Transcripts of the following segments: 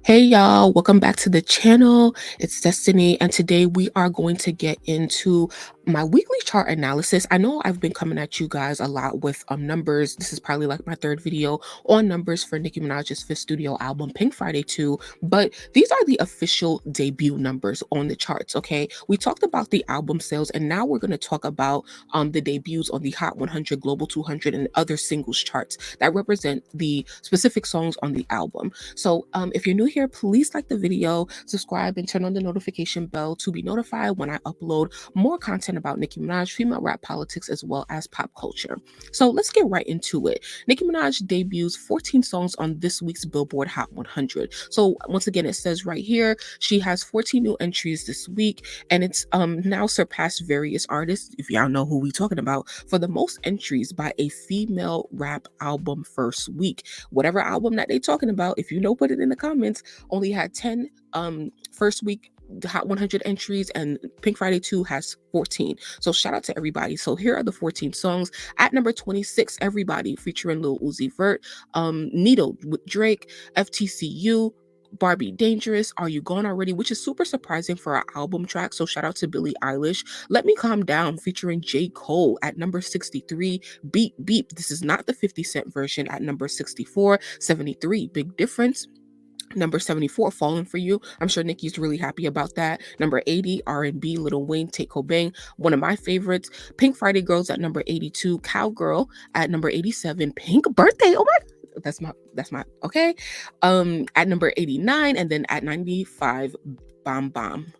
Hey y'all, welcome back to the channel. It's Destiny, and today we are going to get into my weekly chart analysis. I know I've been coming at you guys a lot with numbers. This is probably like my third video on numbers for Nicki Minaj's fifth studio album, Pink Friday 2, but these are the official debut numbers on the charts, okay? We talked about the album sales, and now we're going to talk about the debuts on the Hot 100, Global 200, and other singles charts that represent the specific songs on the album. So if you're new here, please like the video, subscribe, and turn on the notification bell to be notified when I upload more content about Nicki Minaj, female rap politics, as well as pop culture. So let's get right into it. Nicki Minaj debuts 14 songs on this week's Billboard Hot 100. So once again, it says right here, she has 14 new entries this week, and it's now surpassed various artists, if y'all know who we talking about, for the most entries by a female rap album first week. Whatever album that they talking about, if you know, put it in the comments. Only had 10 first week Hot 100 entries, and Pink Friday 2 has 14. So shout out to everybody. So here are the 14 songs. At number 26, Everybody, featuring Lil Uzi Vert, Needle with Drake, FTCU, Barbie Dangerous, Are You Gone Already, which is super surprising for our album track. So shout out to Billie Eilish. Let Me Calm Down, featuring J. Cole, at number 63. Beep Beep, this is not the 50 Cent version, at number 64. 73, Big Difference. Number 74, Falling For You. I'm sure Nicki's really happy about that. Number 80, R&B, Lil Wayne, Take Cobain, one of my favorites. Pink Friday Girls at number 82. Cowgirl at number 87. Pink Birthday, oh my God, that's my okay. At number 89, and then at 95, Bam Bam.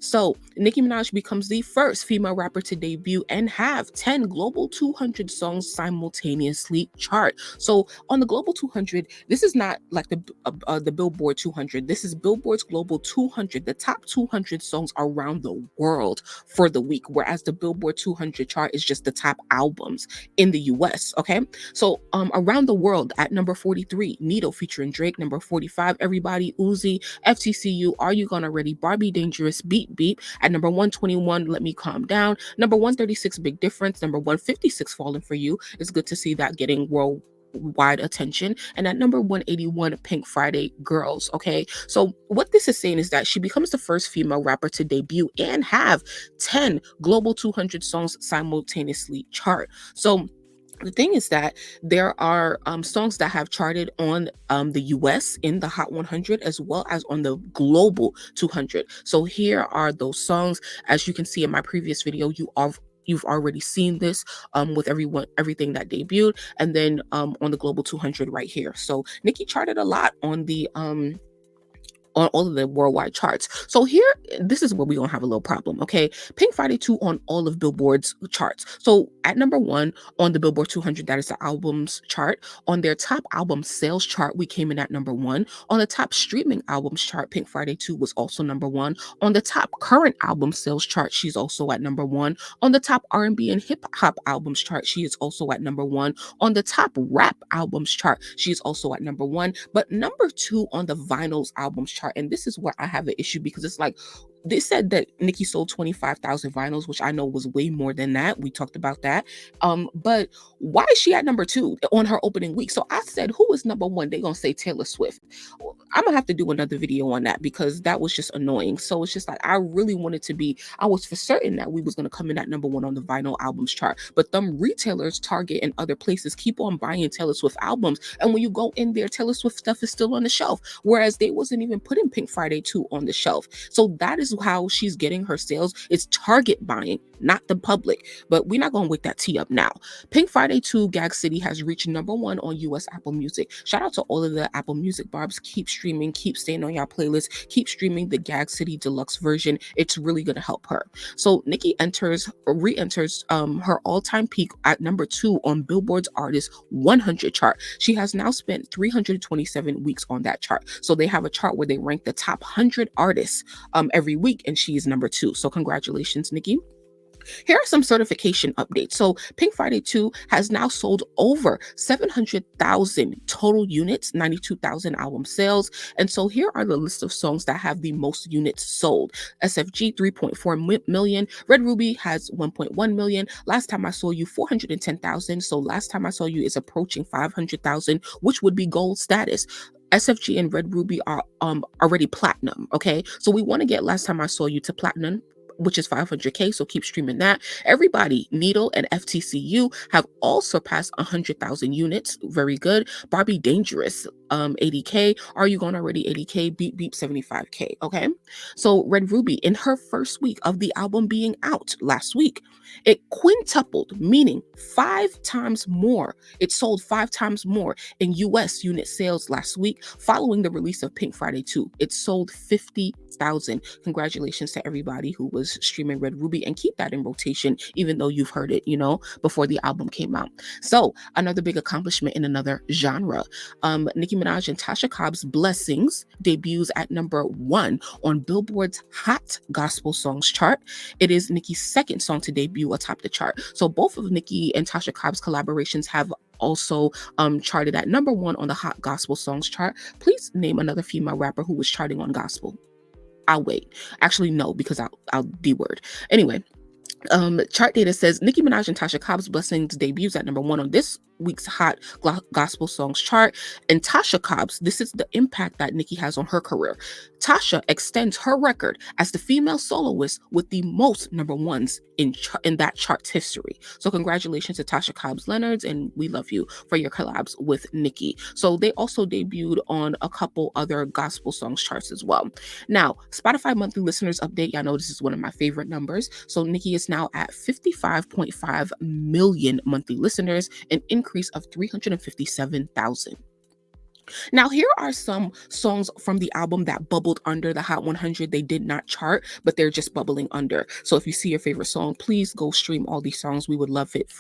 So Nicki Minaj becomes the first female rapper to debut and have 10 Global 200 songs simultaneously chart. So on the Global 200, this is not like the Billboard 200. This is Billboard's Global 200, the top 200 songs around the world for the week, whereas the Billboard 200 chart is just the top albums in the US, okay? So around the world, at number 43, Needle featuring Drake. Number 45, Everybody, Uzi, FTCU, Are You Gone Already, Barbie Dangerous, Beep Beep. At number 121, Let Me Calm Down. Number 136, Big Difference. Number 156, Falling For You. It's good to see that getting worldwide attention. And at number 181, Pink Friday Girls. Okay, so what this is saying is that she becomes the first female rapper to debut and have 10 Global 200 songs simultaneously chart. So the thing is that there are songs that have charted on the US in the Hot 100, as well as on the Global 200. So here are those songs. As you can see in my previous video, you've already seen this with everything that debuted, and then on the Global 200 right here. So Nicki charted a lot on the on all of the worldwide charts. So here, this is where we're gonna have a little problem, okay? Pink Friday 2 on all of Billboard's charts. So at number 1 on the Billboard 200, that is the albums chart. On their top album sales chart, we came in at number 1. On the top streaming albums chart, Pink Friday 2 was also number 1. On the top current album sales chart, she's also at number 1. On the top R&B and hip hop albums chart, she is also at number 1. On the top rap albums chart, she's also at number 1. But number 2 on the vinyls albums chart, and this is where I have an issue, because it's like, they said that Nicki sold 25,000 vinyls, which I know was way more than that. We talked about that. But why is she at number 2 on her opening week? So I said, who is number 1? They're gonna say Taylor Swift. I'm gonna have to do another video on that, because that was just annoying. So it's just like, I really wanted to be, I was for certain that we was gonna come in at number 1 on the vinyl albums chart. But them retailers, Target and other places, keep on buying Taylor Swift albums, and when you go in there, Taylor Swift stuff is still on the shelf, whereas they wasn't even putting Pink Friday 2 on the shelf. So that is how she's getting her sales. It's Target buying, not the public. But we're not gonna wake that tea up now. Pink Friday 2, Gag City, has reached number 1 on US Apple Music. Shout out to all of the Apple Music Barbs. Keep streaming, keep staying on your playlist, keep streaming the Gag City deluxe version. It's really gonna help her. So Nicki re-enters her all-time peak at number 2 on Billboard's Artist 100 chart. She has now spent 327 weeks on that chart. So they have a chart where they rank the top 100 artists every week, and she is number 2. So congratulations, Nicki. Here are some certification updates. So Pink Friday 2 has now sold over 700,000 total units, 92,000 album sales. And so here are the list of songs that have the most units sold. SFG, 3.4 million. Red Ruby has 1.1 million. Last Time I Saw You, 410,000. So Last Time I Saw You is approaching 500,000, which would be gold status. SFG and Red Ruby are already platinum, okay? So we want to get Last Time I Saw You to platinum, which is 500K, so keep streaming that. Everybody, Needle and FTCU have all surpassed 100,000 units. Very good. Barbie Dangerous, 80K. Are You Gone Already, 80K. Beep Beep, 75K, okay? So Red Ruby, in her first week of the album being out last week, it quintupled, meaning 5 times more. It sold 5 times more in US unit sales last week following the release of Pink Friday 2. It sold 50,000. Congratulations to everybody who was streaming Red Ruby, and keep that in rotation even though you've heard it, before the album came out. So another big accomplishment in another genre. Nicki Minaj and Tasha Cobb's Blessings debuts at number 1 on Billboard's Hot Gospel Songs chart. It is Nicki's second song to debut atop the chart. So both of Nicki and Tasha Cobb's collaborations have also charted at number 1 on the Hot Gospel Songs chart. Please name another female rapper who was charting on gospel. I'll wait. Actually, no, because I'll D-word. Anyway, chart data says Nicki Minaj and Tasha Cobb's Blessings debuts at number 1 on this week's Hot Gospel Songs chart. And Tasha Cobb's, this is the impact that Nicki has on her career. Tasha extends her record as the female soloist with the most number 1s in that chart's history. So congratulations to Tasha Cobbs Leonards, and we love you for your collabs with Nicki. So they also debuted on a couple other gospel songs charts as well. Now, Spotify monthly listeners update. Y'all know this is one of my favorite numbers. So Nicki is now at 55.5 million monthly listeners, an increase of 357,000. Now, here are some songs from the album that bubbled under the Hot 100. They did not chart, but they're just bubbling under. So if you see your favorite song, please go stream all these songs. We would love it,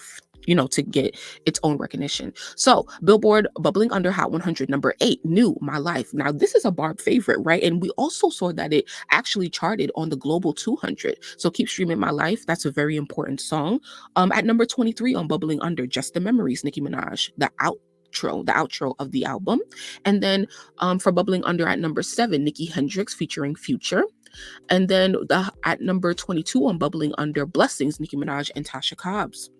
to get its own recognition. So Billboard bubbling under Hot 100, number 8, New, My Life. Now, this is a Barb favorite, right? And we also saw that it actually charted on the Global 200. So keep streaming My Life. That's a very important song. At number 23 on bubbling under, Just the Memories, Nicki Minaj, the outro of the album. And then for bubbling under at number 7, Nikki Hendrix featuring Future. And then at number 22 on bubbling under, Blessings, Nicki Minaj and Tasha Cobbs.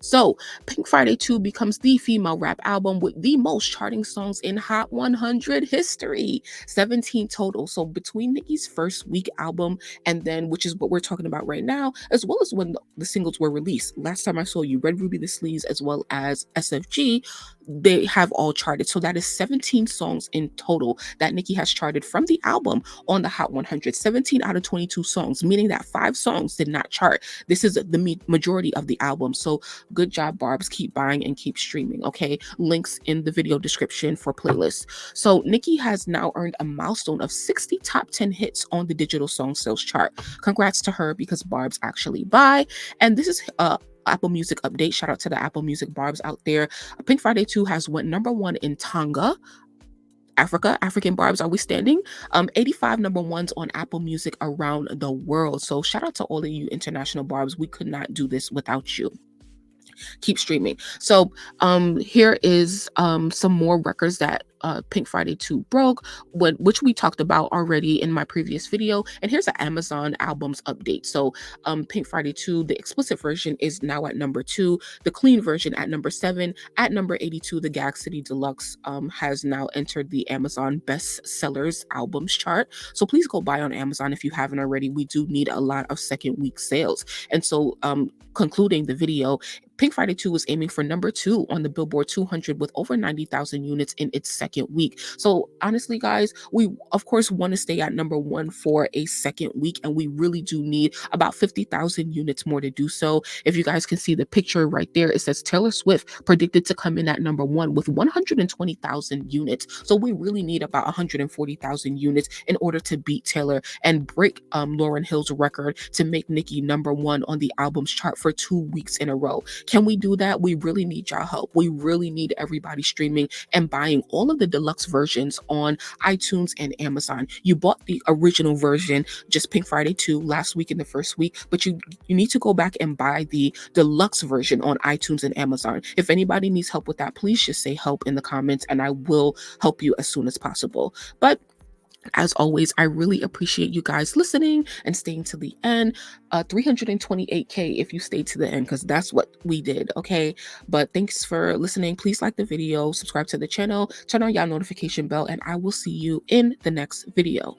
So Pink Friday 2 becomes the female rap album with the most charting songs in Hot 100 history, 17 total. So between Nicki's first week album and then, which is what we're talking about right now, as well as when the singles were released, Last Time I Saw You, Red Ruby the Sleeves, as well as SFG, they have all charted. So that is 17 songs in total that Nicki has charted from the album on the Hot 100. 17 out of 22 songs, meaning that 5 songs did not chart. This is the majority of the album. So good job, Barbz. Keep buying and keep streaming, okay? Links in the video description for playlists. So Nicki has now earned a milestone of 60 top 10 hits on the digital song sales chart. Congrats to her, because Barbz actually buy. And this is Apple Music update. Shout out to the Apple Music Barbz out there. Pink Friday 2 has went number 1 in Tonga, Africa. African Barbz, are we standing? 85 number 1s on Apple Music around the world. So shout out to all of you international Barbz. We could not do this without you. Keep streaming. So here is some more records that Pink Friday 2 broke, which we talked about already in my previous video. And here's an Amazon albums update. So Pink Friday 2, the explicit version is now at number 2, the clean version at number 7. At number 82, the Gag City Deluxe has now entered the Amazon Best Sellers albums chart. So please go buy on Amazon if you haven't already. We do need a lot of second week sales. And so concluding the video, Pink Friday 2 was aiming for number 2 on the Billboard 200 with over 90,000 units in its second week. So honestly, guys, we of course want to stay at number 1 for a second week, and we really do need about 50,000 units more to do so. If you guys can see the picture right there, it says Taylor Swift predicted to come in at number 1 with 120,000 units. So we really need about 140,000 units in order to beat Taylor and break Lauryn Hill's record to make Nicki number 1 on the albums chart for 2 weeks in a row. Can we do that? We really need y'all help. We really need everybody streaming and buying all of the deluxe versions on iTunes and Amazon. You bought the original version, just Pink Friday 2, last week in the first week, but you need to go back and buy the deluxe version on iTunes and Amazon. If anybody needs help with that, please just say help in the comments and I will help you as soon as possible. But As always, I really appreciate you guys listening and staying to the end. 328K if you stayed to the end, because that's what we did, okay? But thanks for listening. Please like the video, subscribe to the channel, turn on your notification bell, and I will see you in the next video.